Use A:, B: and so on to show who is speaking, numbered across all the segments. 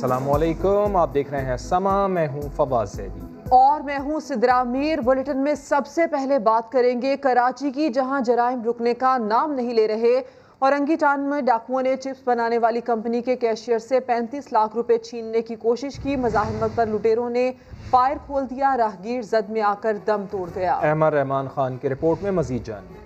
A: अस्सलामुअलैकुम, आप देख रहे हैं समा। मैं हूं फवाद ज़ैदी
B: और मैं हूं सिद्रा मीर। बुलेटिन में सबसे पहले बात करेंगे कराची की, जहां जराइम रुकने का नाम नहीं ले रहे। औरंगी टाउन में डाकुओं ने चिप्स बनाने वाली कंपनी के कैशियर से 35 लाख रुपए छीनने की कोशिश की। मज़ाहमत पर लुटेरों ने फायर खोल दिया, राहगीर जद में आकर दम तोड़ गया।
A: अहमद रहमान खान की रिपोर्ट में मजीद जानिए।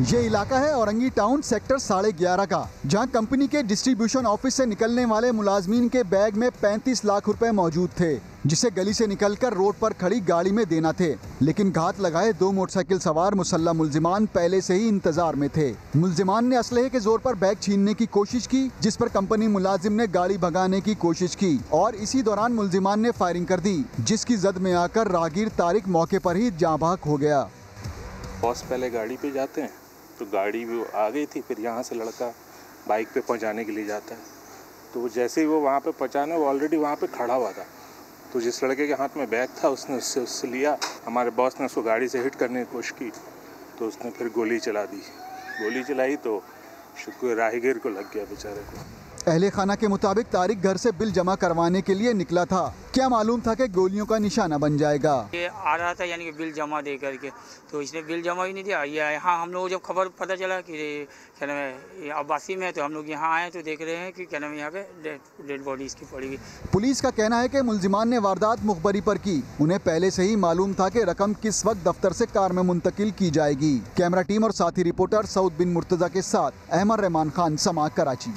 C: ये इलाका है औरंगी टाउन सेक्टर 11.5 का, जहां कंपनी के डिस्ट्रीब्यूशन ऑफिस से निकलने वाले मुलाजमीन के बैग में 35 लाख रुपए मौजूद थे, जिसे गली से निकलकर रोड पर खड़ी गाड़ी में देना थे। लेकिन घात लगाए 2 मोटरसाइकिल सवार मुसल्लह मुल्जिमान पहले से ही इंतजार में थे। मुल्जिमान ने असलहे के जोर पर बैग छीनने की कोशिश की, जिस पर कंपनी मुलाजिम ने गाड़ी भगाने की कोशिश की और इसी दौरान मुल्जिमान ने फायरिंग कर दी, जिसकी जद में आकर राहगीर तारिक मौके पर ही जाँ बहक हो गया।
D: बॉस पहले गाड़ी पे जाते हैं तो गाड़ी भी आ गई थी, फिर यहाँ से लड़का बाइक पे पहुँचाने के लिए जाता है, तो वो जैसे ही वो वहाँ पे पहुँचाने, वो ऑलरेडी वहाँ पे खड़ा हुआ था, तो जिस लड़के के हाथ में बैग था उसने उससे लिया। हमारे बॉस ने उसको गाड़ी से हिट करने की कोशिश की तो उसने फिर गोली चला दी। गोली चलाई तो शुक्र राहगीर को लग गया बेचारे को।
C: अहले खाना के मुताबिक तारिक घर से बिल जमा करवाने के लिए निकला था। क्या मालूम था कि गोलियों का निशाना बन जाएगा।
E: ये आ रहा था यानी कि बिल जमा दे करके, तो इसने बिल जमा ही नहीं दिया। ये यहाँ हम लोग जब खबर पता चला कि क्या नाम है अब्बासी में है, तो हम लोग यहाँ आए तो देख रहे हैं कि क्या नाम है यहाँ पे डेड बॉडी इसकी पड़ी हुई।
C: पुलिस का कहना है कि मुल्जिमान ने वारदात मुखबरी पर की। उन्हें पहले से ही मालूम था कि रकम किस वक्त दफ्तर से कार में मुंतकिल की जाएगी। कैमरा टीम और साथी रिपोर्टर सऊद बिन मुर्तजा के साथ अहमद रहमान खान, समा, कराची।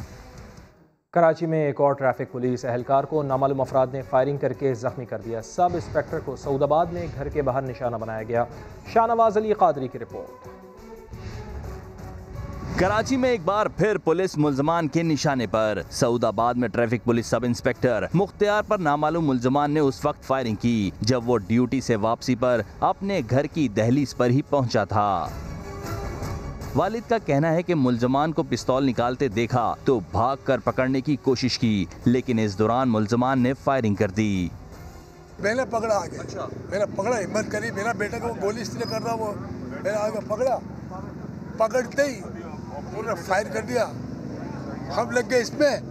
A: कराची में एक और ट्रैफिक पुलिस एहलकार को नामालूम अफराद ने फायरिंग करके जख्मी कर दिया। सब इंस्पेक्टर को सऊदाबाद में घर के बाहर निशाना बनाया गया। शाहनवाज अली कादरी की रिपोर्ट।
F: कराची में एक बार फिर पुलिस मुल्जमान के निशाने पर। सऊदाबाद में traffic police sub inspector Mukhtiar पर नामालूम मुल्जमान ने उस वक्त फायरिंग की जब वो ड्यूटी से वापसी पर अपने घर की दहलीज पर ही पहुंचा था। वालिद का कहना है कि मुल्जमान को पिस्तौल निकालते देखा तो भागकर पकड़ने की कोशिश की, लेकिन इस दौरान मुल्जमान ने फायरिंग कर दी।
G: मैंने पकड़ा आगे। अच्छा। मैंने पकड़ा, हिम्मत करी, मेरा बेटा को गोली इसलिए कर रहा, वो मैंने आगे पकड़ा, पकड़ते ही उन्होंने फायर कर दिया, हम लग गए इसमें,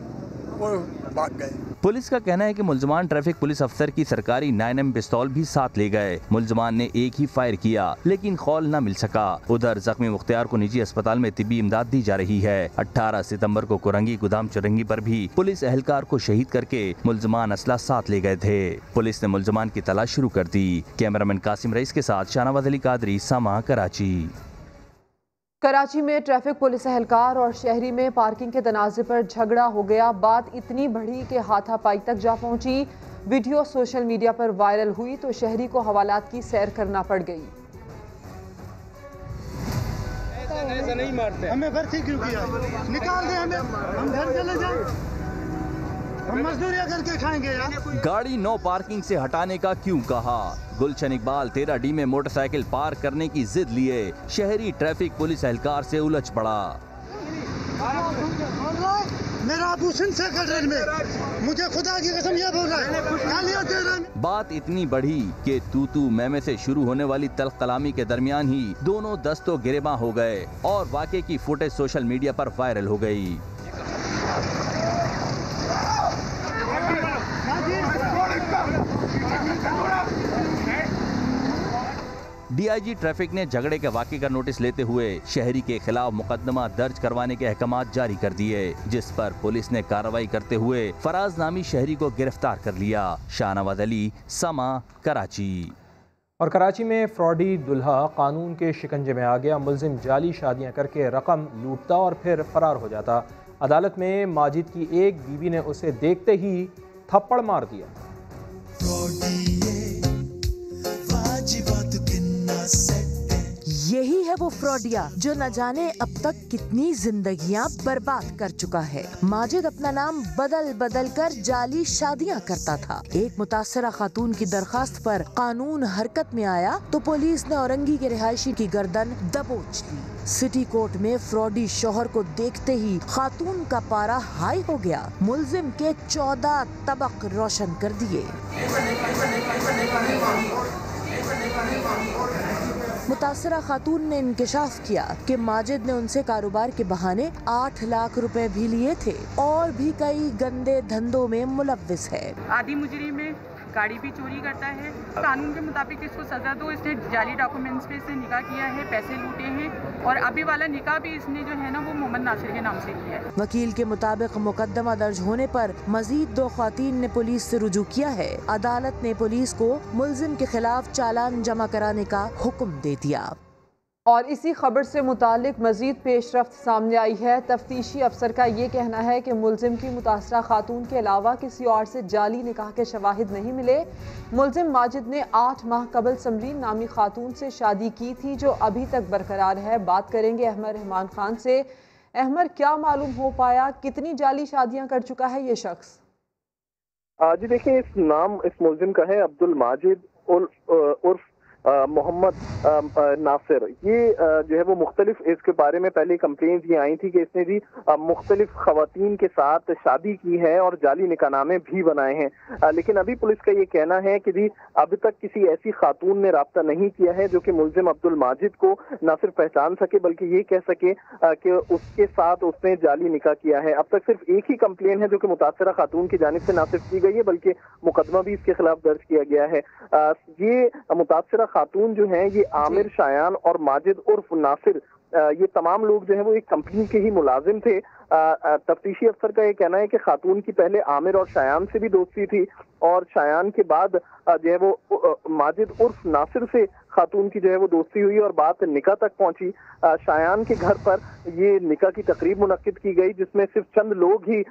G: वो भाग गए।
F: पुलिस का कहना है कि मुल्जमान ट्रैफिक पुलिस अफसर की सरकारी 9M पिस्तौल भी साथ ले गए। मुल्जमान ने एक ही फायर किया लेकिन खौल न मिल सका। उधर जख्मी मुख्तियार को निजी अस्पताल में तिब्बी इमदाद दी जा रही है। 18 सितंबर को कुरंगी गोदाम चुरंगी पर भी पुलिस एहलकार को शहीद करके मुल्जमान असला साथ ले गए थे। पुलिस ने मुल्जमान की तलाश शुरू कर दी। कैमरामैन कासिम रईस के साथ शाहनवाज अली कादरी, समा, कराची।
B: कराची में ट्रैफिक पुलिस एहलकार और शहरी में पार्किंग के तनाज़े पर झगड़ा हो गया। बात इतनी बढ़ी कि हाथापाई तक जा पहुंची। वीडियो सोशल मीडिया पर वायरल हुई तो शहरी को हवालात की सैर करना पड़ गई।
H: ऐसा नहीं मारते, हमें भर्ती क्यों किया? निकाल दे हमें, हम घर चले जाएं, हम मजदूरियां करके खाएंगे यार।
F: गाड़ी नो पार्किंग से हटाने का क्यों कहा? गुलशन इकबाल 13D में मोटरसाइकिल पार्क करने की जिद लिए शहरी ट्रैफिक पुलिस एहलकार से उलझ पड़ा।
H: मेरा आभूषण से कटरल में, मुझे खुदा की कसम ये बोल रहा है।
F: बात इतनी बढ़ी कि तू मैं से शुरू होने वाली तल्ख कलामी के दरमियान ही दोनों दस्तों गिरेबां हो गए और वाक़े की फुटेज सोशल मीडिया पर वायरल हो गई। DIG ट्रैफिक ने झगड़े के वाक़े का नोटिस लेते हुए शहरी के खिलाफ मुकदमा दर्ज करवाने के अहकामात जारी कर दिए, जिस पर पुलिस ने कार्रवाई करते हुए फराज नामी शहरी को गिरफ्तार कर लिया। शाहनवाज अली, समा, कराची।
A: और कराची में फ्रॉडी दुल्हा कानून के शिकंजे में आ गया। मुल्जिम जाली शादियां करके रकम लूटता और फिर फरार हो जाता। अदालत में माजिद की एक बीवी ने उसे देखते ही थप्पड़ मार दिया।
I: यही है वो फ्रॉडिया जो न जाने अब तक कितनी जिंदगियां बर्बाद कर चुका है। माजिद अपना नाम बदल बदल कर जाली शादियां करता था। एक मुतासरा खातून की दरखास्त पर कानून हरकत में आया तो पुलिस ने औरंगी के रिहायशी की गर्दन दबोच ली। सिटी कोर्ट में फ्रॉडी शोहर को देखते ही खातून का पारा हाई हो गया। मुल्जिम के 14 तबक रोशन कर दिए। मुतासरा खातून ने इंकशाफ किया कि माजिद ने उनसे कारोबार के बहाने 8 लाख रुपए भी लिए थे और भी कई गंदे धंधों में मुलव्विस है।
J: आदि मुजरी में गाड़ी भी चोरी करता है। कानून के मुताबिक इसको सजा दो। इसने जाली डॉक्यूमेंट्स पे इसने निकाह किया है, पैसे लूटे हैं और अभी वाला निकाह भी इसने जो है ना वो मोहम्मद नासिर के नाम से किया है।
I: वकील के मुताबिक मुकदमा दर्ज होने पर मजीद 2 ख्वातीन ने पुलिस से रुजू किया है। अदालत ने पुलिस को मुल्जिम के खिलाफ चालान जमा कराने का हुक्म दे दिया।
B: और इसी खबर से मुतालिक मजीद पेशरफ्त सामने आई है। तफ्तीशी अफसर का ये कहना है कि मुल्जिम की मुतासरा खातून के अलावा किसी और से जाली निकाह के शवाहिद नहीं मिले। मुल्जिम माजिद ने 8 माह कबल समरीन नामी खातून से शादी की थी जो अभी तक बरकरार है। बात करेंगे अहमर रहमान खान से। अहमर, क्या मालूम हो पाया, कितनी जाली शादियाँ कर चुका है ये शख्स?
K: जी देखिए, इस मुल्जिम का है अब्दुल माजिद उर्फ मोहम्मद नासिर। ये जो है वो मुख्तलिफ, इसके बारे में पहले कंप्लेंट ये आई थी कि इसने जी मुख्तलिफ खवातीन के साथ शादी की है और जाली निकाहनामे भी बनाए हैं। लेकिन अभी पुलिस का ये कहना है कि जी अब तक किसी ऐसी खातून ने राब्ता नहीं किया है जो कि मुल्जिम अब्दुल माजिद को ना सिर्फ पहचान सके बल्कि ये कह सके कि उसके साथ उसने जाली निकाह किया है। अब तक सिर्फ एक ही कंप्लेन है जो कि मुतासरा खातून की जानिब से ना सिर्फ की गई है बल्कि मुकदमा भी इसके खिलाफ दर्ज किया गया है। ये मुतासरा खातून जो हैं ये आमिर, शायान और माजिद उर्फ नासिर, ये तमाम लोग जो हैं वो एक कंपनी के ही मुलाजिम थे। तफ्तीशी अफसर का ये कहना है कि खातून की पहले आमिर और शायान से भी दोस्ती थी और शायान के बाद जो है वो माजिद उर्फ नासिर से खातून की जो है वो दोस्ती हुई और बात निकाह तक पहुंची। शायान के घर पर ये निकाह की तकरीब मुनक्किद की गई जिसमें सिर्फ चंद लोग ही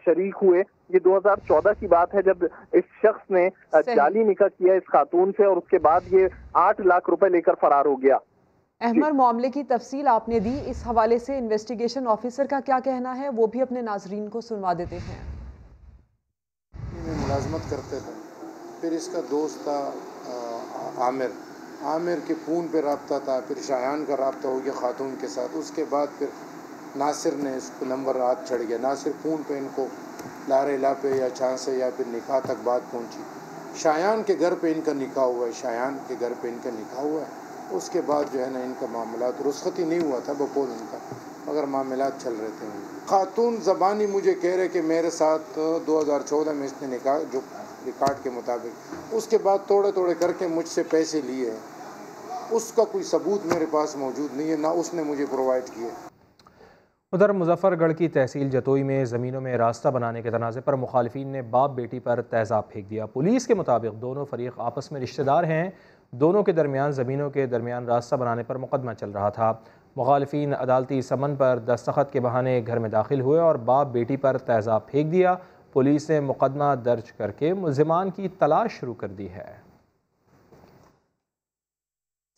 K: शरीक हुए। ये 2014 की बात है जब इस शख्स ने जाली निकाह किया इस खातून से और उसके बाद ये 8 लाख रुपए लेकर फरार हो गया।
B: अहमर, मामले की तफसील आपने दी, इस हवाले से इन्वेस्टिगेशन ऑफिसर का क्या कहना है वो भी अपने नाजरीन को सुनवा देते हैं।
L: मुलाजमत करते थे, फिर इसका दोस्त था आमिर के फ़ोन पे रब्ता था, फिर शायान का रब्ता हो गया खातून के साथ। उसके बाद फिर नासिर ने इसको नंबर हाथ चढ़ गया। नासिर फ़ोन पे इनको लारेला पे या चांसे या फिर निकाह तक बात पहुंची। शायान के घर पे इनका निकाह हुआ है, उसके बाद जो है ना इनका मामला रुस्खती नहीं हुआ था बपोल इनका, मगर मामला चल रहे थे। खातून ज़बानी मुझे कह रहे कि मेरे साथ 2014 में इसने निकाह, जो रिकॉर्ड के मुताबिक, उसके बाद तोड़े करके मुझसे पैसे लिए हैं। उसका कोई सबूत मेरे पास मौजूद नहीं है, ना उसने मुझे प्रोवाइड किए।
A: उधर मुजफ्फरगढ़ की तहसील जतोई में ज़मीनों में रास्ता बनाने के तनाज़े पर मुखालिफिन ने बाप बेटी पर तेज़ाब फेंक दिया। पुलिस के मुताबिक दोनों फरीक आपस में रिश्तेदार हैं। दोनों के दरमियान ज़मीनों के दरमियान रास्ता बनाने पर मुकदमा चल रहा था। मुखालिफिन अदालती समन पर दस्तखत के बहाने घर में दाखिल हुए और बाप बेटी पर तेज़ाब फेंक दिया। पुलिस ने मुकदमा दर्ज करके मुल्ज़िमान की तलाश शुरू कर दी है।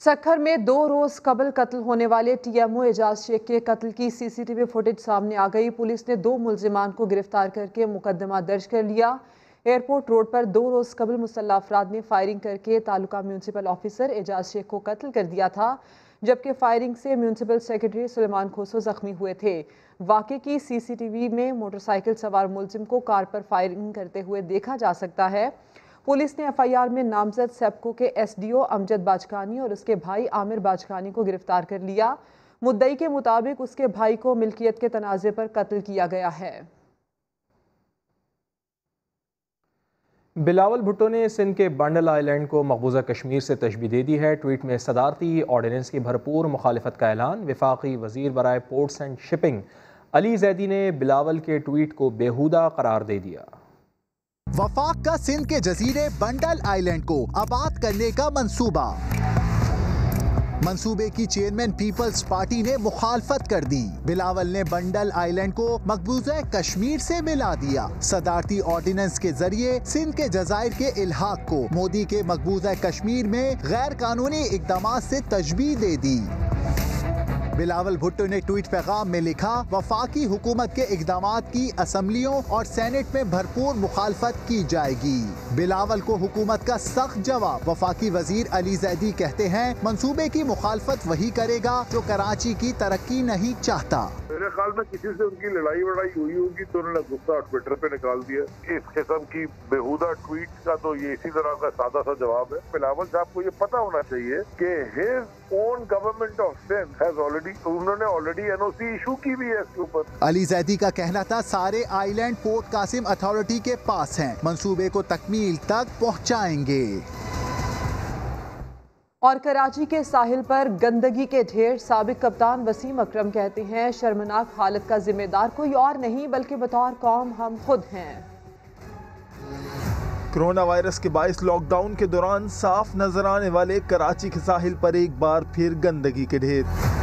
B: सक्खर में 2 रोज़ कबल कत्ल होने वाले TMO एजाज शेख के कत्ल की CCTV फुटेज सामने आ गई। पुलिस ने 2 मुल्ज़िमान को गिरफ्तार करके मुकदमा दर्ज कर लिया। एयरपोर्ट रोड पर 2 रोज़ कबल मुसल्लह अफराद ने फायरिंग करके तालुका म्यूनसिपल ऑफिसर एजाज शेख को कत्ल कर दिया था, जबकि फायरिंग से म्यूनसिपल सेक्रेटरी सुलेमान खोसो जख्मी हुए थे। वाक़े की CCTV में मोटरसाइकिल सवार मुल्ज़िम को कार पर फायरिंग करते हुए देखा जा सकता है। पुलिस ने FIR में नामजद सेप्को के SDO अमजद बाजकानी और उसके भाई आमिर बाजकानी को गिरफ्तार कर लिया। मुद्दई के मुताबिक उसके भाई को मिल्कियत के तनाज़े पर कत्ल किया गया है।
A: बिलावल भुट्टो ने सिंध के बंडल आइलैंड को मकबूजा कश्मीर से तशबीह दे दी है। ट्वीट में सदारती ऑर्डिनेंस की भरपूर मुखालिफत का ऐलान। वफाकी वजीर बराए ports and shipping Ali Zaidi ने बिलावल के ट्वीट को बेहुदा करार दे दिया।
C: वफाक का सिंध के जजीरे बंडल आइलैंड को आबाद करने का मंसूबे की चेयरमैन पीपल्स पार्टी ने मुखालफत कर दी। बिलावल ने बंडल आइलैंड को मकबूजा कश्मीर से मिला दिया। सदारती ऑर्डिनेंस के जरिए सिंध के जजायर के इल्हाक को मोदी के मकबूजा कश्मीर में गैर कानूनी इकदामात से तशबीह दे दी। बिलावल भुट्टो ने ट्वीट पैगाम में लिखा, वफाकी हुकूमत के इकदामात की असम्बलियों और सेनेट में भरपूर मुखालफत की जाएगी। बिलावल को हुकूमत का सख्त जवाब। वफाकी वजीर अली जैदी कहते हैं, मंसूबे की मुखालफत वही करेगा जो कराची की तरक्की नहीं चाहता।
M: मेरे मेरे ख्याल में किसी से उनकी लड़ाई वड़ाई हुई होगी तो उन्होंने गुस्सा ट्विटर पे निकाल दिया। इस किस्म की बेहुदा ट्वीट का तो ये इसी तरह का सादा सा जवाब है। बिलावल साहब को ये पता होना चाहिए कि his own government of Sindh has already NOC issue की भी है इसके ऊपर।
C: अली जैदी का कहना था सारे आइलैंड पोर्ट कासिम अथॉरिटी के पास हैं, मंसूबे को तकमील तक पहुंचाएंगे।
B: और कराची के साहिल पर गंदगी के ढेर। साबिक कप्तान वसीम अकरम कहते हैं शर्मनाक हालत का जिम्मेदार कोई और नहीं बल्कि बतौर कौम हम खुद हैं।
N: कोरोना वायरस के बाइस लॉकडाउन के दौरान साफ नजर आने वाले कराची के साहिल पर एक बार फिर गंदगी के ढेर।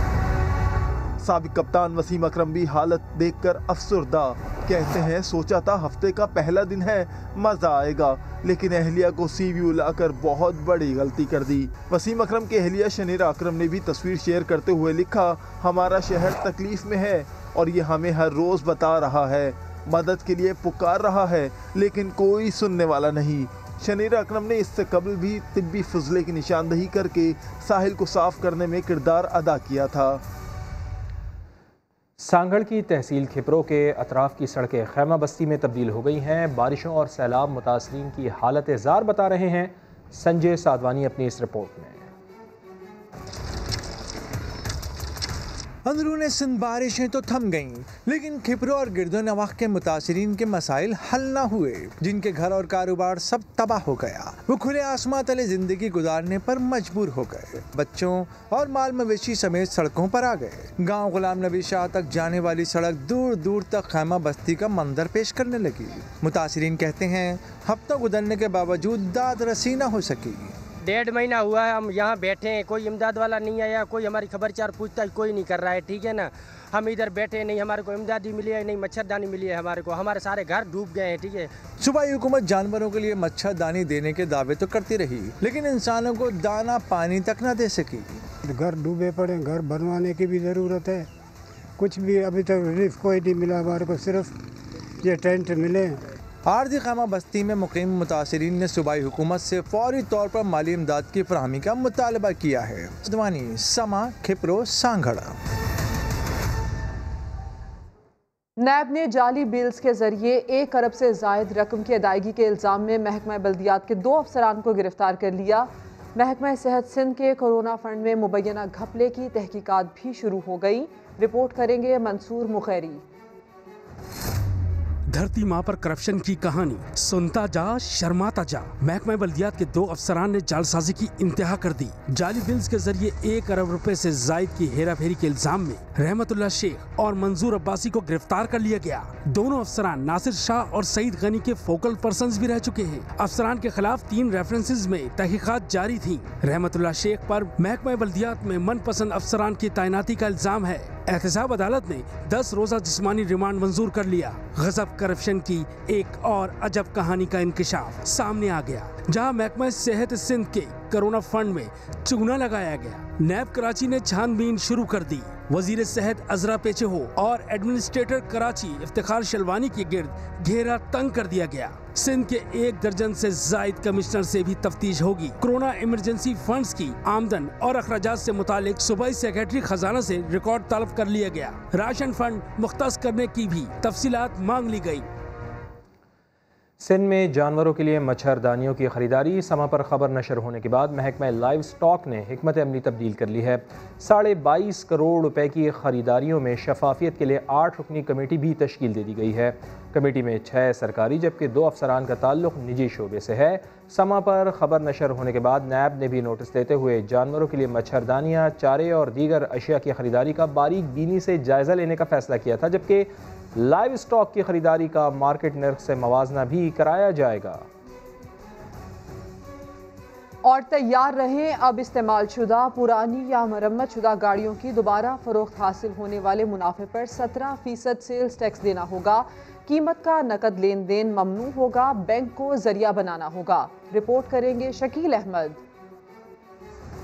N: साबिक कप्तान वसीम अकरम भी हालत देखकर अफसरदा। कहते हैं सोचा था हफ्ते का पहला दिन है मजा आएगा, लेकिन अहलिया को सीवी लाकर बहुत बड़ी गलती कर दी। वसीम अकरम के अहलिया शनीरा अकरम ने भी तस्वीर शेयर करते हुए लिखा, हमारा शहर तकलीफ में है और ये हमें हर रोज बता रहा है, मदद के लिए पुकार रहा है, लेकिन कोई सुनने वाला नहीं। शनीरा अकरम ने इससे कबल भी तिब्बी फजले की निशानदही करके साहिल को साफ करने में किरदार अदा किया था।
A: सांगड़ की तहसील खिपरो के अतराफ की सड़कें खैमा बस्ती में तब्दील हो गई हैं। बारिशों और सैलाब मुतासरीन की हालत ज़ार बता रहे हैं। संजय साधवानी अपनी इस रिपोर्ट में।
O: अंदरूने सिंध बारिशें तो थम गईं, लेकिन खिपरो और गिरदोनवाह के मुतासरीन के मसाइल हल न हुए, जिनके घर और कारोबार सब तबाह हो गया। वो खुले आसमां तले जिंदगी गुजारने पर मजबूर हो गए। बच्चों और माल मवेशी समेत सड़कों पर आ गए। गांव गुलाम नबी शाह तक जाने वाली सड़क दूर दूर तक खैमा बस्ती का मंजर पेश करने लगी। मुतासरीन कहते हैं हफ्ता गुजरने के बावजूद दाद रसी न हो सकी।
P: 1.5 महीना हुआ है हम यहाँ बैठे हैं, कोई इमदाद वाला नहीं आया, कोई हमारी खबरचार पूछताछ कोई नहीं कर रहा है, ठीक है ना। हम इधर बैठे नहीं, हमारे को इमदादी मिली है, नहीं मच्छरदानी मिली है हमारे को, हमारे सारे घर डूब गए हैं, ठीक है।
O: सूबाई हुकूमत जानवरों के लिए मच्छरदानी देने के दावे तो करती रही, लेकिन इंसानों को दाना पानी तक न दे सकी।
Q: घर डूबे पड़े, घर बनवाने की भी ज़रूरत है, कुछ भी अभी तक रिलीफ कोई नहीं मिला हमारे को, सिर्फ ये टेंट मिले।
O: आरजी खैमा बस्ती में मुकीम मुतासरीन ने सूबाई हुकूमत से फौरी तौर पर माली इमदाद की फराहमी का मुतालबा किया है। सदवानी, समा, खिपरो, सांगड़।
B: नैब ने जाली बिल्स के जरिए 1 अरब से जायद रकम की अदायगी के इल्ज़ाम में महकमा बल्दियात के 2 अफसरान को गिरफ्तार कर लिया। महकमा सेहत सिंध के कोरोना फंड में मुबैना घपले की तहकीकात भी शुरू हो गई। रिपोर्ट करेंगे मंसूर मुखैरी।
R: धरती माँ पर करप्शन की कहानी सुनता जा शर्माता जा। महकमा बल्दियात के 2 अफसरान ने जालसाजी की इंतहा कर दी। जाली बिल्स के जरिए 1 अरब रुपए से जायद की हेरा फेरी के इल्जाम में रहमतुल्लाह शेख और मंजूर अब्बासी को गिरफ्तार कर लिया गया। दोनों अफसरान नासिर शाह और सईद गनी के फोकल पर्संस भी रह चुके हैं। अफसरान के खिलाफ 3 रेफरेंसेज में तहकीकात जारी थी। रहमतुल्लाह शेख पर महकमा बल्दियात में मनपसंद अफसरान की तैनाती का इल्जाम है। एहतसाब अदालत ने 10 रोजा जिस्मानी रिमांड मंजूर कर लिया। गजब करप्शन की एक और अजब कहानी का इंकिशाफ सामने आ गया, जहां महकमा सेहत सिंध के कोरोना फंड में चूना लगाया गया। नैब कराची ने छानबीन शुरू कर दी। वजीर सेहत अजरा पेचे हो और एडमिनिस्ट्रेटर कराची इफ्तिखार शलवानी के गिर्द घेरा तंग कर दिया गया। सिंध के 1 दर्जन से जायद कमिश्नर से भी तफ्तीश होगी। कोरोना इमरजेंसी फंड्स की आमदन और अखराजात से मुतालिक सूबाई सेक्रेटरी खजाना से रिकॉर्ड तलब कर लिया गया। राशन फंड मुख्तस करने की भी तफसीलात मांग ली गई।
A: सिंध में जानवरों के लिए मच्छरदानियों की खरीदारी। समा पर खबर नशर होने के बाद महकमा लाइव स्टॉक ने हिकमत अमली तब्दील कर ली है। 22.5 करोड़ रुपए की खरीदारियों में शफाफियत के लिए 8 रुकनी कमेटी भी तश्कील दे दी गई है। कमेटी में 6 सरकारी जबकि 2 अफसरान का ताल्लुक निजी शोबे से है। समा पर खबर नशर होने के बाद नैब ने भी नोटिस देते हुए जानवरों के लिए मच्छरदानियाँ, चारे और दीगर अशिया की खरीदारी का बारीक बीनी से जायज़ा लेने का फैसला किया था, जबकि लाइव स्टॉक की खरीदारी का मार्केट नर्ख से मवाजना भी कराया जाएगा।
B: और तैयार रहें, अब इस्तेमाल शुदा, पुरानी या मरम्मत शुदा गाड़ियों की दोबारा फरोख्त हासिल होने वाले मुनाफे पर 17% सेल्स टैक्स देना होगा। कीमत का नकद लेन देन ममनू होगा, बैंक को जरिया बनाना होगा। रिपोर्ट करेंगे शकील अहमद।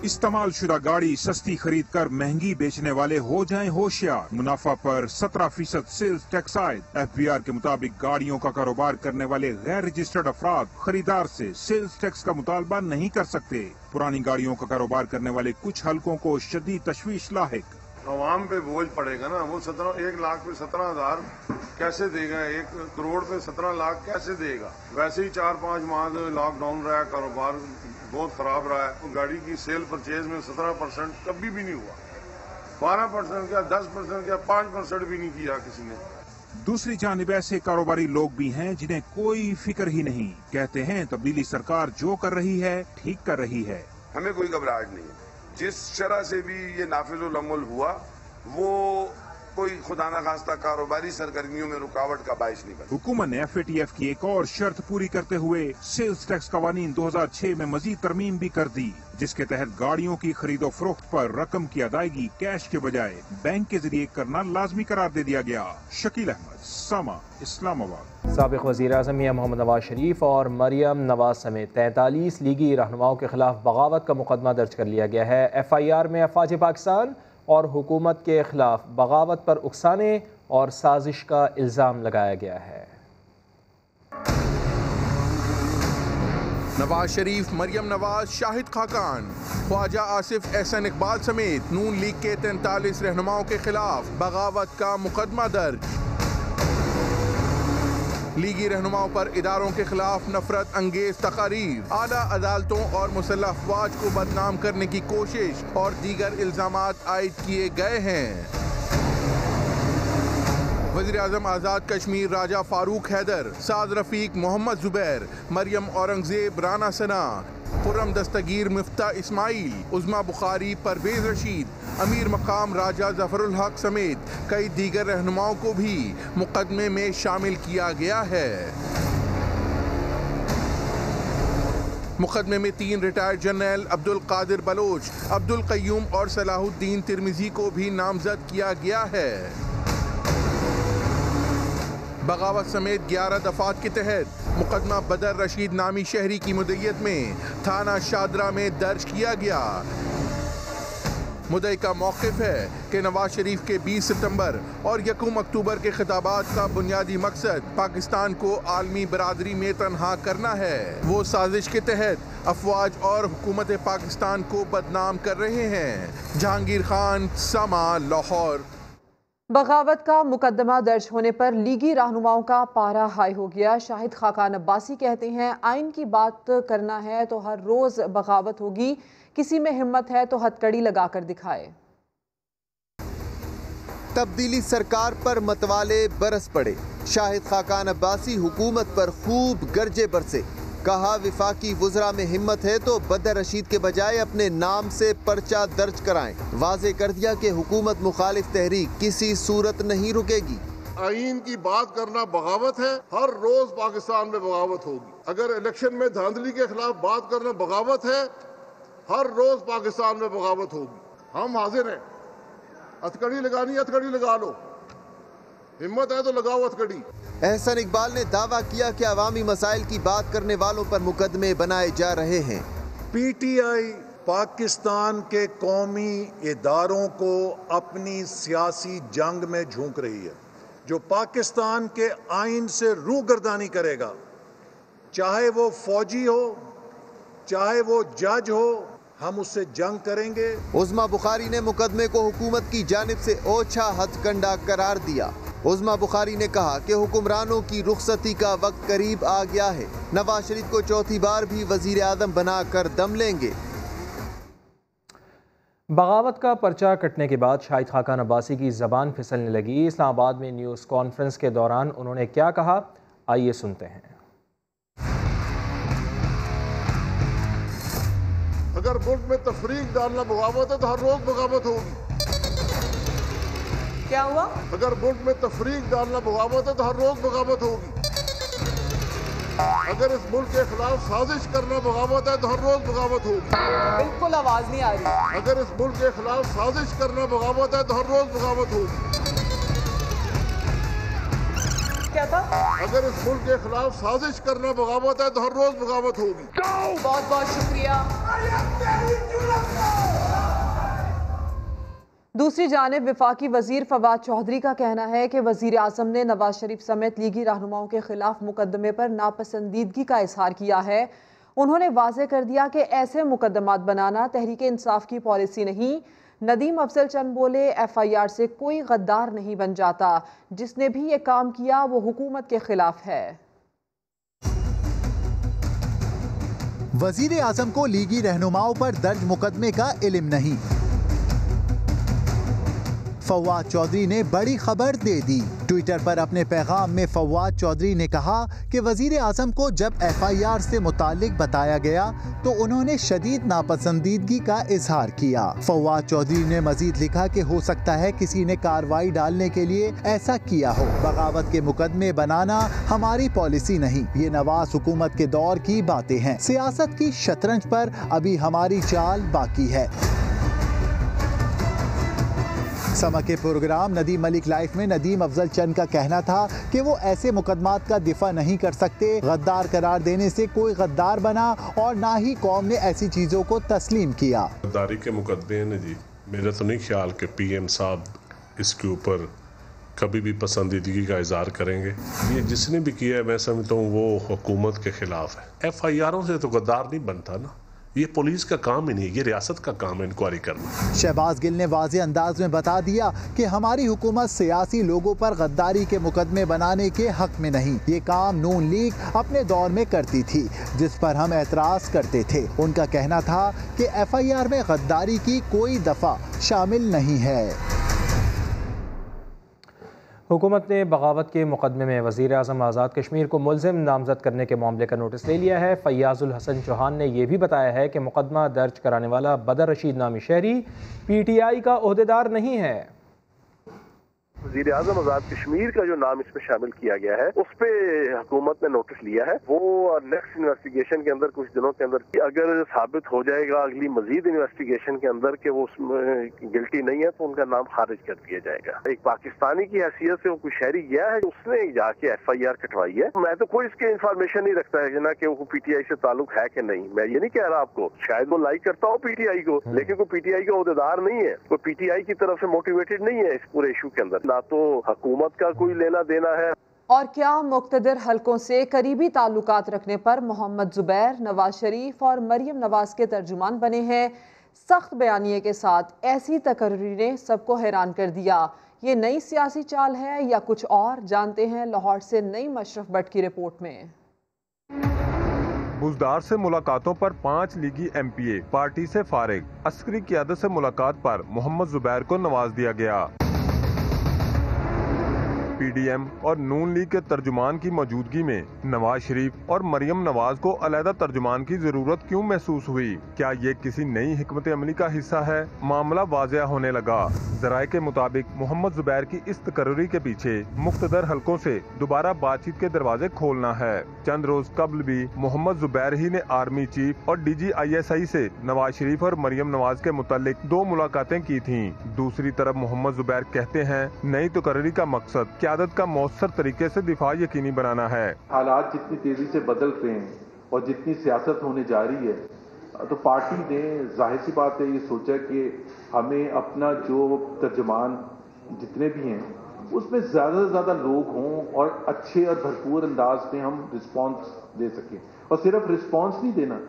S: इस्तेमाल शुदा गाड़ी सस्ती खरीद कर महंगी बेचने वाले हो जाएं होशियार। मुनाफा पर 17% सेल्स टैक्स आयद। FBR के मुताबिक गाड़ियों का कारोबार करने वाले गैर रजिस्टर्ड अफराद खरीदार से सेल्स टैक्स का मुतालबा नहीं कर सकते। पुरानी गाड़ियों का कारोबार करने वाले कुछ हलकों को शदीद तशवीश लाहिक।
M: आवाम पे बोझ पड़ेगा ना। वो 1 लाख पे 17,000 कैसे देगा, 1 करोड़ पे 17 लाख कैसे देगा। वैसे ही 4-5 माह लॉकडाउन रहा है, कारोबार बहुत खराब रहा है। गाड़ी की सेल परचेज में 17% कभी भी नहीं हुआ, 12% क्या, 10% क्या, 5% भी नहीं किया किसी ने।
S: दूसरी जानिब ऐसे कारोबारी लोग भी हैं जिन्हें कोई फिक्र ही नहीं। कहते हैं तब्दीली सरकार जो कर रही है ठीक कर रही है,
T: हमें कोई घबराहट नहीं। जिस शरह से भी ये नाफिजुल अमल हुआ वो कोई खुदा न खास्ता कारोबारी सरगर्मियों में रुकावट का बाइस नहीं बना।
S: हुकूमत ने FATF की एक और शर्त पूरी करते हुए सेल्स टैक्स कवानीन 2006 में मजीद तरमीम भी कर दी, जिसके तहत गाड़ियों की खरीदो फरोख्त पर रकम की अदायगी कैश के बजाय बैंक के जरिए करना लाजमी करार दे दिया गया। शकील अहमद, सामा, इस्लामाबाद।
A: साबिक़ वज़ीर आज़म मियां मोहम्मद नवाज शरीफ और मरियम नवाज समेत 43 लीगी रहनुमाओं के खिलाफ बगावत का मुकदमा दर्ज कर लिया गया है। FIR में अफवाज पाकिस्तान और हुकूमत के खिलाफ बगावत पर उकसाने और साजिश का इल्ज़ाम लगाया गया है।
U: नवाज शरीफ, मरियम नवाज, शाहिद खाकान, ख्वाजा आसिफ, एहसन इकबाल समेत नून लीग के 43 रहनुमाओं के खिलाफ बगावत का मुकदमा दर्ज। लीगी रहनुमाओं पर इदारों के खिलाफ नफरत अंगेज तकारीर, आला अदालतों और मुसल्लह अफवाज को बदनाम करने की कोशिश और दीगर इल्जामात आयद किए गए हैं। वज़ीर आज़म आज़ाद कश्मीर राजा फारूक हैदर, साद रफीक, मोहम्मद जुबैर, मरियम औरंगजेब, राना सना, खुर्रम दस्तगीर, मिफ्ता इस्माइल, उज़मा बुखारी, परवेज रशीद, अमीर मकाम राजा जफरुल हक समेत कई दीगर रहनुमाओं को भी मुकदमे में शामिल किया गया है। मुकदमे में 3 रिटायर्ड जनरल अब्दुल कादिर बलोच, अब्दुल कय्यूम और सलाहुद्दीन तिरमिजी को भी नामजद किया गया है। बगावत समेत 11 दफात के तहत मुकदमा बदर रशीद नामी शहरी की मुद्दईयत में थाना शादरा में दर्ज किया गया। मुद्दई का मौक़िफ़ है कि नवाज शरीफ के 20 सितंबर और 1 अक्टूबर के खिताबात का बुनियादी मकसद पाकिस्तान को आलमी बरादरी में तनहा करना है। वो साजिश के तहत अफवाज और हुकूमत पाकिस्तान को बदनाम कर रहे हैं। जहांगीर खान, समा, लाहौर।
B: बगावत का मुकदमा दर्ज होने पर लीगी रहनुमाओं का पारा हाई हो गया। शाहिद खाकान अब्बासी कहते हैं आइन की बात करना है तो हर रोज बगावत होगी, किसी में हिम्मत है तो हथकड़ी लगाकर दिखाए।
V: तब्दीली सरकार पर मतवाले बरस पड़े। शाहिद खाकान अब्बासी हुकूमत पर खूब गरजे बरसे। कहा विफाकी वुज़रा में हिम्मत है तो बदर रशीद के बजाय अपने नाम से पर्चा दर्ज कराएं। वाज़े कर दिया कि हुकूमत मुखालिफ तहरीक किसी सूरत नहीं रुकेगी।
M: आइन की बात करना बगावत है, हर रोज पाकिस्तान में बगावत होगी। अगर इलेक्शन में धांधली के खिलाफ बात करना बगावत है, हर रोज पाकिस्तान में बगावत होगी। हम हाजिर हैं, हथकड़ी लगानी हथकड़ी लगा लो, हिम्मत है तो लगाओ हथकड़ी।
V: एहसन इकबाल ने दावा किया कि अवामी मसाइल की बात करने वालों पर मुकदमे बनाए जा रहे हैं।
W: PTI पाकिस्तान के कौमी इदारों को अपनी सियासी जंग में झोंक रही है। जो पाकिस्तान के आइन से रूगर्दानी करेगा, चाहे वो फौजी हो चाहे वो जज हो, हम उससे जंग करेंगे।
V: उज़मा बुखारी ने मुकदमे को हुकूमत की जानिब से ओछा हथकंडा करार दिया। उज़मा बुखारी ने कहा कि हुक्मरानों की रुखसती का वक्त करीब आ गया है। नवाज शरीफ को चौथी बार भी वजीर आज़म बनाकर दम लेंगे।
A: बगावत का पर्चा कटने के बाद शाहिद खाकान अब्बासी की ज़बान फिसलने लगी। इस्लामाबाद में न्यूज़ कॉन्फ्रेंस के दौरान उन्होंने क्या कहा, आइए सुनते हैं।
M: अगर मुल्क में तफरीक डालना बगावत है तो हर रोज बगावत होगी।
B: क्या हुआ?
M: अगर मुल्क में तफरीक डालना बगावत है तो हर रोज बगावत होगी। अगर इस मुल्क के खिलाफ साजिश करना बगावत है तो हर रोज बगावत होगी।
B: बिल्कुल आवाज नहीं आ रही।
M: अगर इस मुल्क के खिलाफ साजिश करना बगावत है तो हर रोज बगावत होगी।
B: क्या था?
M: अगर इस मुल्क के खिलाफ साजिश करना बगावत है तो हर रोज बगावत होगी।
B: बहुत बहुत शुक्रिया। दूसरी जानिब वफाकी वजीर फवाद चौधरी का कहना है कि वजीर आज़म ने नवाज शरीफ समेत लीगी रहनुमाओं के खिलाफ मुकदमे पर नापसंदीदगी का इजहार किया है। उन्होंने वाज़े कर दिया कि ऐसे मुकदमात बनाना तहरीक इंसाफ की पॉलिसी नहीं। नदीम अफजल चंद बोले, FIR से कोई गद्दार नहीं बन जाता, जिसने भी ये काम किया वो हुकूमत के खिलाफ है।
C: वजीर आजम को लीगी रहनुमाओं पर दर्ज मुकदमे का इल्म नहीं। फवाद चौधरी ने बड़ी खबर दे दी। ट्विटर पर अपने पैगाम में फवाद चौधरी ने कहा कि वजीर आजम को जब FIR से मुतालिक बताया गया तो उन्होंने शदीद नापसंदीदगी का इजहार किया। फवाद चौधरी ने मजीद लिखा कि हो सकता है किसी ने कार्रवाई डालने के लिए ऐसा किया हो। बगावत के मुकदमे बनाना हमारी पॉलिसी नहीं, ये नवाज हुकूमत के दौर की बातें हैं। सियासत की शतरंज पर अभी हमारी चाल बाकी है। समा के प्रोग्राम नदीम मलिक लाइफ में नदीम अफजल चंद का कहना था कि वो ऐसे मुकदमात का दिफा नहीं कर सकते। गद्दार करार देने से कोई गद्दार बना और ना ही कौम ने ऐसी चीज़ों को तस्लीम किया।
D: गद्दारी के मुकदमे ने जी, मेरा तो नहीं ख्याल कि PM साहब इसके ऊपर कभी भी पसंदीदगी का इजहार करेंगे। ये जिसने भी किया है मैं समझता हूँ वो हुकूमत के खिलाफ है। FIRों से तो गद्दार नहीं बनता ना, ये पुलिस का काम ही नहीं, ये रियासत का काम है इंक्वायरी करना।
C: शहबाज गिल ने वाज़े अंदाज में बता दिया कि हमारी हुकूमत सियासी लोगों पर गद्दारी के मुकदमे बनाने के हक में नहीं। ये काम नून लीग अपने दौर में करती थी, जिस पर हम एतराज करते थे। उनका कहना था कि FIR में गद्दारी की कोई दफ़ा शामिल नहीं है।
A: हुकूमत ने बगावत के मुकदमे में वज़ीर आज़म आज़ाद कश्मीर को मुल्ज़िम नामज़द करने के मामले का नोटिस ले लिया है। फैयाज़ुल हसन चौहान ने यह भी बताया है कि मुकदमा दर्ज कराने वाला बदर रशीद नामी शहरी PTI का ओहदेदार नहीं है।
K: वज़ीर आज़म आज़ाद कश्मीर का जो नाम इसमें शामिल किया गया है उस पे हुकूमत ने नोटिस लिया है। वो नेक्स्ट इन्वेस्टिगेशन के अंदर कुछ दिनों के अंदर अगर साबित हो जाएगा अगली मजीद इन्वेस्टिगेशन के अंदर कि वो उसमें गिल्टी नहीं है तो उनका नाम खारिज कर दिया जाएगा। एक पाकिस्तानी की हैसियत से वो कोई शहरी गया है, उसने जाके FIR कटवाई है। मैं तो कोई इसके इंफॉर्मेशन नहीं रखता है ना कि वो PTI से ताल्लुक है कि नहीं। मैं ये नहीं कह रहा आपको, शायद वो लाइक करता हो PTI को, लेकिन कोई PTI का ओहदेदार नहीं है, कोई PTI की तरफ से मोटिवेटेड नहीं है इस पूरे इशू के अंदर, ना तो हुकूमत का कोई लेना देना है।
B: और क्या मुक्तदर हलकों से करीबी ताल्लुकात रखने पर मोहम्मद जुबैर, नवाज शरीफ और मरियम नवाज के तर्जुमान बने हैं। सख्त बयानिए के साथ ऐसी तकर्री ने सबको हैरान कर दिया। ये नई सियासी चाल है या कुछ और, जानते हैं लाहौर से नईम अशरफ भट्ट की रिपोर्ट में।
E: बुजदार से मुलाकातों पर 5 लीगी MPA पार्टी से फारिग। अस्करी क़यादत से मुलाकात पर मोहम्मद जुबैर को नवाज दिया गया। PDM और नून लीग के तर्जुमान की मौजूदगी में नवाज शरीफ और मरियम नवाज को अलहदा तर्जुमान की जरूरत क्यों महसूस हुई? क्या ये किसी नई हिकमत अमली का हिस्सा है? मामला वाज़ेह होने लगा। ज़राए के मुताबिक मोहम्मद जुबैर की इस तकर्री के पीछे मुख्तदर हलकों से दोबारा बातचीत के दरवाजे खोलना है। चंद रोज कबल भी मोहम्मद जुबैर ही ने आर्मी चीफ और DG ISI से नवाज शरीफ और मरियम नवाज के मुतालिक 2 मुलाकातें की थी। दूसरी तरफ मोहम्मद जुबैर कहते हैं नई तकर्री का मकसद क़यादत का मौसर तरीके से दिफा यकीनी बनाना है।
G: हालात जितनी तेजी से बदल रहे हैं और जितनी सियासत होने जा रही है तो पार्टी ने जाहिर सी बात है ये सोचा कि हमें अपना जो तर्जुमान जितने भी हैं उसमें ज़्यादा से ज़्यादा लोग हों और अच्छे और भरपूर अंदाज में हम रिस्पांस दे सकें। और सिर्फ रिस्पांस नहीं देना,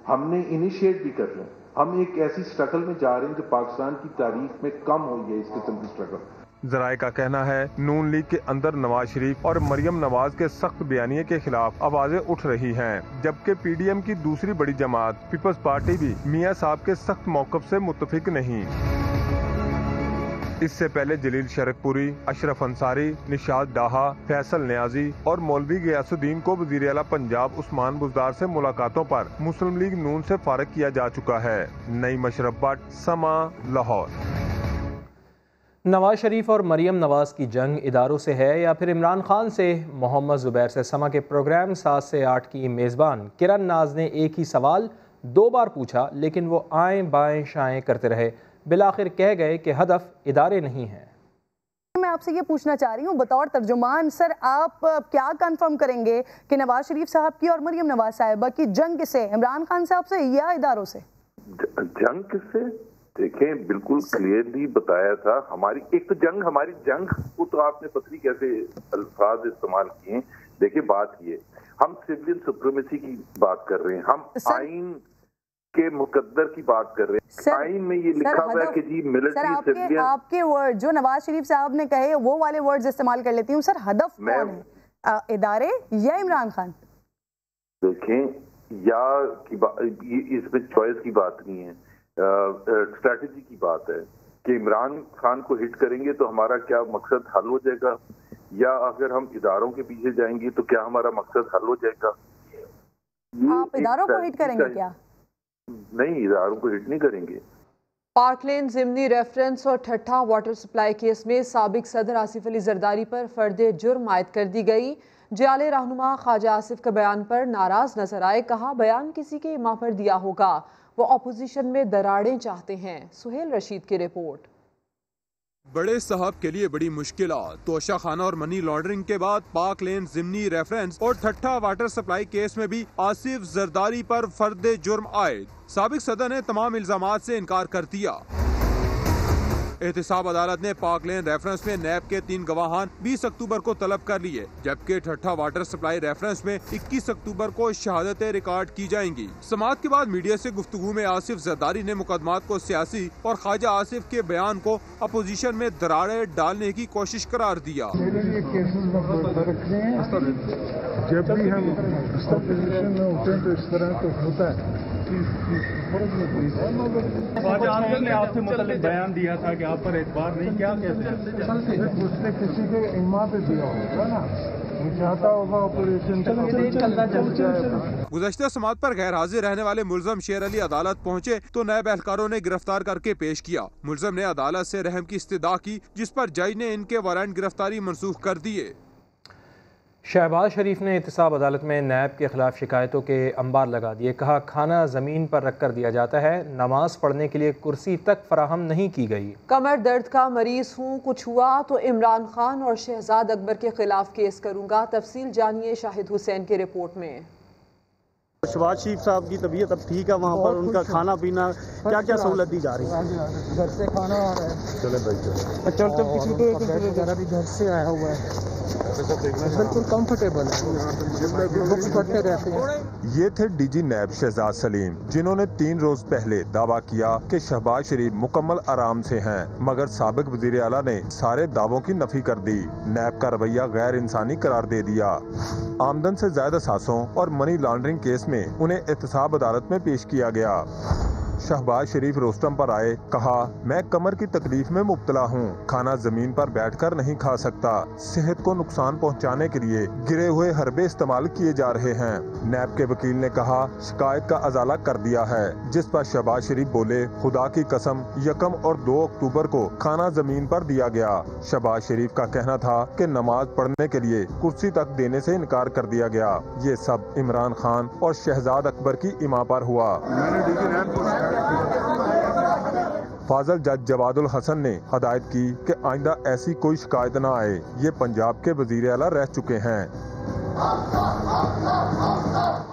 G: हमने इनिशिएट भी करना है। हम एक ऐसी स्ट्रगल में जा रहे हैं जो पाकिस्तान की तारीख में कम हुई है इस किस्म की स्ट्रगल।
E: ज़राए का कहना है नून लीग के अंदर नवाज शरीफ और मरियम नवाज के सख्त बयानिए के खिलाफ आवाजें उठ रही हैं, जबकि PDM की दूसरी बड़ी जमात पीपल्स पार्टी भी मियां साहब के सख्त मौक़िफ़ से मुत्तफिक नहीं। इससे पहले जलील शरकपुरी, अशरफ अंसारी, निशाद डाहा, फैसल न्याजी और मौलवी गयासुद्दीन को वज़ीर आला पंजाब उस्मान बुज़दार से मुलाकातों पर मुस्लिम लीग नून से फारिग किया जा चुका है। नईम अशरफ भट्ट, समा, लाहौर।
A: नवाज शरीफ और मरियम नवाज की जंग इदारों से है या फिर इमरान खान से? मोहम्मद जुबैर से समा के प्रोग्राम 7 से 8 की मेज़बान किरण नाज ने एक ही सवाल 2 बार पूछा, लेकिन वो आएँ बाएँ शाएँ करते रहे। बिलाखिर कह गए कि हदफ इदारे नहीं है।
X: मैं आपसे ये पूछना चाह रही हूँ बतौर तर्जुमान, सर आप क्या कंफर्म करेंगे कि नवाज शरीफ साहब की और मरियम नवाज साहिबा की जंग किससे, इमरान खान साहब से या इदारों से?
M: जंग किससे? देखें, बिल्कुल क्लियरली बताया था। हमारी एक तो जंग, हमारी जंग को तो आपने पत्नी कैसे अल्फाज इस्तेमाल किए। देखिए बात ये, हम सिविलियन सुप्रीमेसी की बात कर रहे हैं, हम आइन के मुकद्दर की बात कर रहे हैं। आइन में ये लिखा हुआ है कि जी मिलिट्री सिविलियन।
X: आपके वर्ड जो नवाज शरीफ साहब ने कहे वो वाले वर्ड्स इस्तेमाल कर लेती हूँ सर। हदफ कौन है, इदारे या इमरान खान?
M: देखें या की बात, इसमें चॉइस की बात नहीं है, स्ट्रैटेजी की बात है कि इमरान खान को हिट करेंगे तो हमारा क्या मकसद हल हो जाएगा, या अगर हम इदारों के पीछे जाएंगे तो क्या हमारा मकसद हल हो जाएगा।
X: आप इदारों को हिट करेंगे क्या?
M: नहीं, इदारों को हिट नहीं करेंगे।
B: पार्कलैंड ज़िमनी रेफरेंस और ठट्ठा वाटर सप्लाई केस में साबिक सदर आसिफ अली जरदारी पर फर्द जुर्म आयद कर दी गई। जाले रहनुमा ख्वाजा आसिफ के बयान पर नाराज नजर आए, कहा बयान किसी के इमा पर दिया होगा, वो अपोजिशन में दरारें चाहते हैं। सुहेल रशीद की रिपोर्ट।
F: बड़े साहब के लिए बड़ी मुश्किलात। तोशा खाना और मनी लॉन्ड्रिंग के बाद पाक लेन ज़िमनी रेफरेंस और ठट्ठा वाटर सप्लाई केस में भी आसिफ जरदारी पर फर्द जुर्म आयद। साबिक सदर ने तमाम इल्जामात से इनकार कर दिया। एहतसाब अदालत ने पाक लेन रेफरेंस में नैब के 3 गवाहान 20 अक्टूबर को तलब कर लिए, जबकि ठट्ठा वाटर सप्लाई रेफरेंस में 21 अक्टूबर को शहादतें रिकॉर्ड की जाएंगी। समाअत के बाद मीडिया से गुफ्तगू में आसिफ जरदारी ने मुकदमात को सियासी और ख्वाजा आसिफ के बयान को अपोजिशन में दरारें डालने की कोशिश करार दिया।
H: जब भी हम अपोजिशन में होते हैं तो इस तरह तो होता है।
I: ख्वाजा आसिफ ने आपसे मुतल्लिक बयान दिया था कि आप पर एतबार नहीं, क्या कहते हैं?
H: उसने किसी के इमा पे दिया होगा ना, चाहता होगा ऑपरेशन।
F: गुज़श्ता समाअत पर गैर हाजिर रहने वाले मुल्ज़म शेर अली अदालत पहुँचे तो नायब एहलकारों ने गिरफ्तार करके पेश किया। मुल्ज़म ने अदालत से रहम की इस्तदा की, जिस पर जज ने इनके वारंट गिरफ्तारी मनसूख कर दिए।
A: शहबाज शरीफ ने एहतसाब अदालत में नैब के खिलाफ शिकायतों के अंबार लगा दिए। कहा खाना ज़मीन पर रख कर दिया जाता है, नमाज पढ़ने के लिए कुर्सी तक फराहम नहीं की गई।
B: कमर दर्द का मरीज हूँ, कुछ हुआ तो इमरान खान और शहजाद अकबर के खिलाफ केस करूँगा। तफसील जानिए शाहिद हुसैन की रिपोर्ट में।
J: शहबाज शरीफ साहब की तबीयत अब ठीक है, वहाँ पर उनका खाना पीना क्या क्या सहूलत दी जा रही है?
H: घर से खाना आ रहा है। चले भाई चल तो किसी को भी घर से आया हुआ है, बिल्कुल कंफर्टेबल है, पढ़ते रहते हैं।
E: ये थे डीजी नैब शहजाद सलीम, जिन्होंने 3 रोज पहले दावा किया कि शहबाज शरीफ मुकम्मल आराम से हैं, मगर साबिक वजीर आला ने सारे दावों की नफी कर दी। नैब का रवैया गैर इंसानी करार दे दिया। आमदन से ज्यादा सांसों और मनी लॉन्ड्रिंग केस में उन्हें एहतसाब अदालत में पेश किया गया। शहबाज शरीफ रोस्टम पर आए, कहा मैं कमर की तकलीफ में मुब्तला हूँ, खाना जमीन पर बैठकर नहीं खा सकता, सेहत को नुकसान पहुँचाने के लिए गिरे हुए हरबे इस्तेमाल किए जा रहे हैं। नैब के वकील ने कहा शिकायत का अजाला कर दिया है, जिस पर शहबाज शरीफ बोले खुदा की कसम 1 और 2 अक्टूबर को खाना जमीन पर दिया गया। शहबाज शरीफ का कहना था कि नमाज पढ़ने के लिए कुर्सी तक देने से इनकार कर दिया गया। ये सब इमरान खान और शहजाद अकबर की इमा पर हुआ। फाजल जज जवादुल हसन ने हदायत की कि आइंदा ऐसी कोई शिकायत न आए। ये पंजाब के वजीर आला रह चुके हैं।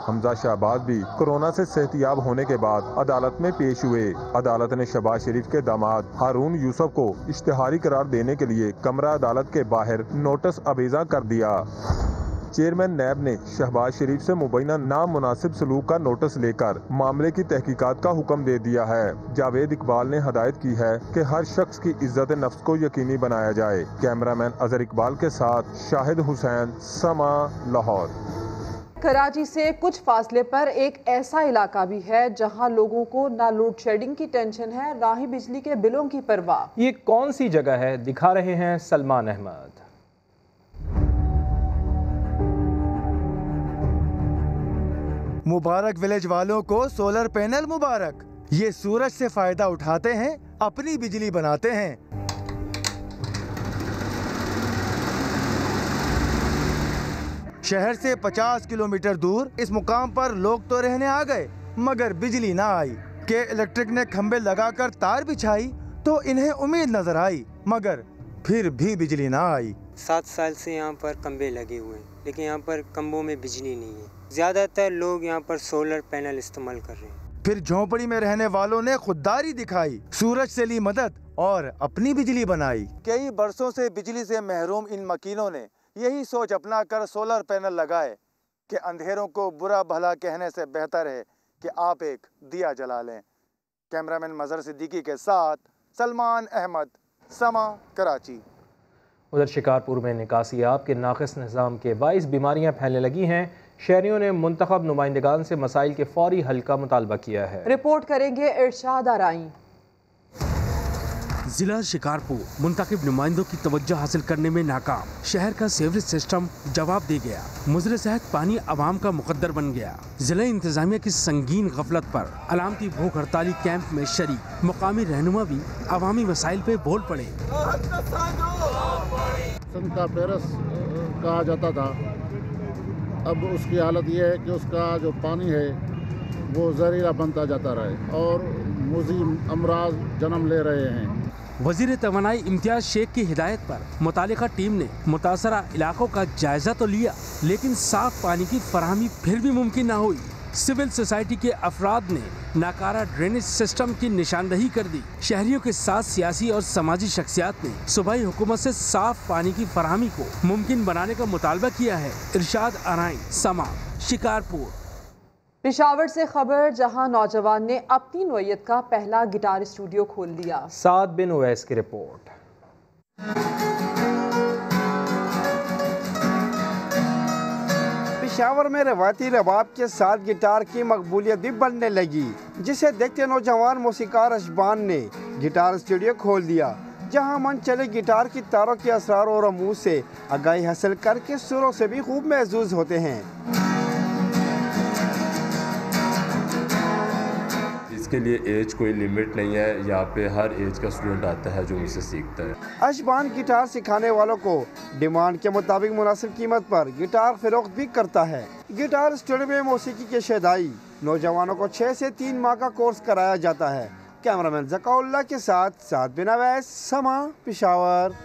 E: हमजा शहबाज भी कोरोना से सेहतियाब होने के बाद अदालत में पेश हुए। अदालत ने शहबाज शरीफ के दामाद हारून यूसुफ को इश्तिहारी करार देने के लिए कमरा अदालत के बाहर नोटिस अबेजा कर दिया। चेयरमैन नैब ने शहबाज शरीफ से मुबैना नामुनासिब सलूक का नोटिस लेकर मामले की तहकीकात का हुक्म दे दिया है। जावेद इकबाल ने हदायत की है कि हर शख्स की इज्जत नफ्स को यकीनी बनाया जाए। कैमरामैन अजहर इकबाल के साथ शाहिद हुसैन, समा, लाहौर।
B: कराची से कुछ फासले पर एक ऐसा इलाका भी है जहां लोगों को ना लोड शेडिंग की टेंशन है, ना ही बिजली के बिलों की परवाह।
A: ये कौन सी जगह है, दिखा रहे हैं सलमान अहमद।
Y: मुबारक विलेज वालों को सोलर पैनल मुबारक। ये सूरज से फायदा उठाते हैं, अपनी बिजली बनाते हैं। शहर से 50 किलोमीटर दूर इस मुकाम पर लोग तो रहने आ गए, मगर बिजली ना आई। के इलेक्ट्रिक ने खंबे लगाकर तार बिछाई तो इन्हें उम्मीद नजर आई, मगर फिर भी बिजली ना आई।
Z: 7 साल से यहाँ पर खंबे लगे हुए हैं, लेकिन यहाँ पर खंबों में बिजली नहीं है। ज़्यादातर लोग यहाँ पर सोलर पैनल इस्तेमाल कर रहे हैं।
Y: फिर झोंपड़ी में रहने वालों ने खुददारी दिखाई, सूरज से ली मदद और अपनी बिजली बनाई। कई बरसों से बिजली से महरूम इन मकीनों ने यही सोच अपना कर सोलर पैनल लगाए कि अंधेरों को बुरा भला कहने से बेहतर है कि आप एक दिया जला लें। कैमरामैन मजहर सिद्दीकी के साथ सलमान अहमद, समा, कराची।
A: उधर शिकारपुर में निकासियाब के नाक़िस निज़ाम के बाइस बीमारियां फैलने लगी हैं। शहरियों ने मुंतखब नुमाइंदगान से मसाइल के फौरी हल का मुतालबा किया है।
B: रिपोर्ट करेंगे इरशाद आराई।
L: जिला शिकारपुर मुंतखब नुमाइंदों की तवज्जो हासिल करने में नाकाम। शहर का सीवरेज सिस्टम जवाब दे गया। मुजरे सेहत पानी आवाम का मुकद्दर बन गया। जिला इंतजामिया की संगीन गफलत पर अलामती भूख हड़ताली कैंप में शरीक मुकामी रहनुमा भी अवामी मसाइल पे बोल पड़े।
N: का पेरस कहा जाता था, अब उसकी हालत यह है कि उसका जो पानी है वो जहरीला बनता जाता रहे और मुज़ीम अमराज जन्म ले रहे हैं।
L: वजीर तवानाई इम्तियाज शेख की हिदायत पर मुतालिका टीम ने मुतासरा इलाकों का जायजा तो लिया, लेकिन साफ पानी की फराहमी फिर भी मुमकिन न हुई। सिविल सोसाइटी के अफराद ने नाकारा ड्रेनेज सिस्टम की निशानदही कर दी। शहरियों के साथ सियासी और समाजी शख्सियात ने सूबाई हुकूमत से साफ पानी की फराहमी को मुमकिन बनाने का मुतालबा किया है। इरशाद आराई, समा, शिकारपुर।
B: पेशावर से खबर, जहां नौजवान ने अपनी नौयत का पहला गिटार स्टूडियो खोल दिया।
A: साद बिन उवैस की रिपोर्ट।
O: पेशावर में रवायती रबाब के साथ गिटार की मकबूलियत भी बढ़ने लगी, जिसे देखते नौजवान मौसीकार अशबान ने गिटार स्टूडियो खोल दिया, जहां मन चले गिटार की तारों के असरार और रमूज से आगाही हासिल करके सुरों से भी खूब महसूस होते हैं।
P: इसके लिए एज कोई लिमिट नहीं है, यहाँ पे हर एज का स्टूडेंट आता है जो मुझसे सीखता है।
O: अशबान गिटार सिखाने वालों को डिमांड के मुताबिक मुनासिब कीमत पर गिटार फरोख्त भी करता है। गिटार स्टूडियो में मौसीकी के शदाई नौजवानों को 6 से 3 माह का कोर्स कराया जाता है। कैमरामैन ज़काउल्लाह के साथ साद बिन उवैस, समा, पेशावर।